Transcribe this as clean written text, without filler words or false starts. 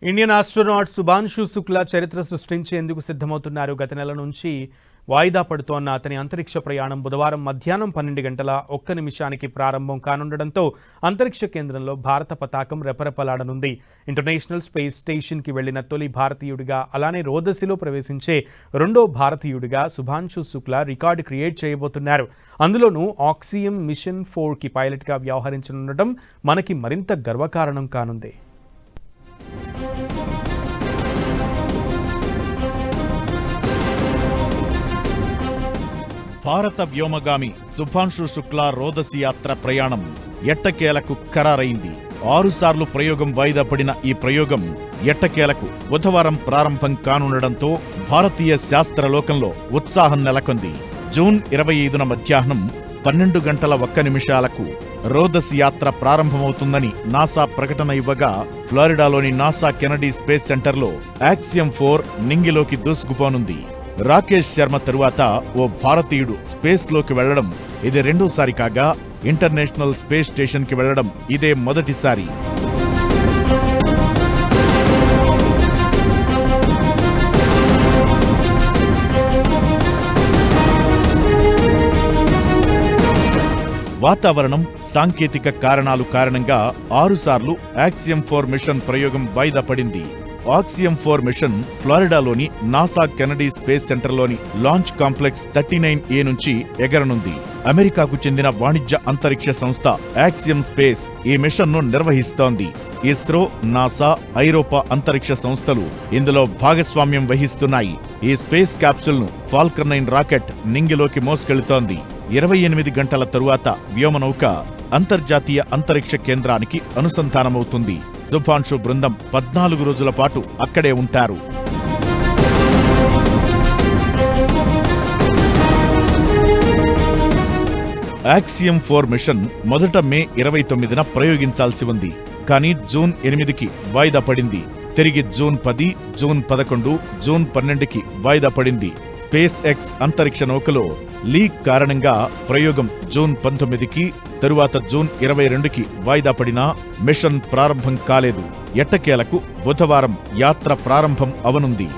Indian astronaut Shubhanshu Shukla చరిత్ర సృష్టించేందుకు సిద్ధమవుతున్నారు. గత నెల నుంచి వాయిదా పడుతోన్న అతని అంతరిక్ష ప్రయాణం బుధవారం మధ్యాహ్నం 12 గంటల 1 నిమిషానికి ప్రారంభం కానుండడంతో అంతరిక్ష కేంద్రంలో భారత పతాకం రెపరెపలాడనుంది. ఇంటర్నేషనల్ స్పేస్ స్టేషన్కి వెళ్లిన తొలి భారతీయుడిగా, అలానే రోదసిలో ప్రవేశించే రెండో భారతీయుడిగా శుభాంశు శుక్లా రికార్డు క్రియేట్ చేయబోతున్నారు. అందులోనూ ఆక్సియం మిషన్ 4కి పైలట్గా వ్యవహరించనుండటం మనకి మరింత గర్వకారణం కానుంది. భారత వ్యోమగామి శుభాంశు శుక్లా రోదసి యాత్ర ప్రయాణం ఎట్టకేలకు ఖరారైంది. 6 సార్లు ప్రయోగం వాయిదా పడిన ఈ ప్రయోగం ఎట్టకేలకు బుధవారం ప్రారంభం కానుండడంతో భారతీయ శాస్త్రలోకంలో ఉత్సాహం నెలకొంది. జూన్ 25న మధ్యాహ్నం 12 గంటల 1 నిమిషాలకు రోదసి యాత్ర ప్రారంభమవుతుందని నాసా ప్రకటన ఇవ్వగా, ఫ్లోరిడాలోని నాసా కెనడీ స్పేస్ సెంటర్లో ఆక్సియం 4 నింగిలోకి దూసుకుపోనుంది. రాకేష్ శర్మ తరువాత ఓ భారతీయుడు స్పేస్ లోకి వెళ్లడం ఇది రెండోసారి కాగా, ఇంటర్నేషనల్ స్పేస్ స్టేషన్ కి వెళ్లడం ఇదే మొదటిసారి. వాతావరణం, సాంకేతిక కారణాలు కారణంగా 6 సార్లు ఆక్సియం 4 మిషన్ ప్రయోగం వాయిదా పడింది. ఆక్సియం 4 మిషన్ ఫ్లోరిడాలోని నాసా కెనడీ స్పేస్ సెంటర్లోని లాంచ్ కాంప్లెక్స్ 39A నుంచి ఎగరనుంది. అమెరికాకు చెందిన వాణిజ్య అంతరిక్ష సంస్థ యాక్సియం స్పేస్ ఈ మిషన్ను నిర్వహిస్తోంది. ఇస్రో, నాసా, ఐరోపా అంతరిక్ష సంస్థలు ఇందులో భాగస్వామ్యం వహిస్తున్నాయి. ఈ స్పేస్ క్యాప్సూల్ను ఫాల్కన్ 9 రాకెట్ నింగిలోకి మోసుకెళుతోంది. 28 గంటల తరువాత వ్యోమనౌక అంతర్జాతీయ అంతరిక్ష కేంద్రానికి అనుసంధానమవుతుంది. శుభాంశు బృందం 14 రోజుల పాటు అక్కడే ఉంటారు. ఆక్సియం 4 మిషన్ మొదట మే 29న ప్రయోగించాల్సి ఉంది. కానీ జూన్ 8కి వాయిదా పడింది. తిరిగి జూన్ 10, జూన్ 11, జూన్ 12కి వాయిదా పడింది. స్పేస్ ఎక్స్ అంతరిక్ష నౌకలో లీక్ కారణంగా ప్రయోగం జూన్ 19కి, తరువాత జూన్ 22కి వాయిదా పడినా మిషన్ ప్రారంభం కాలేదు. ఎట్టకేలకు బుధవారం యాత్ర ప్రారంభం అవనుంది.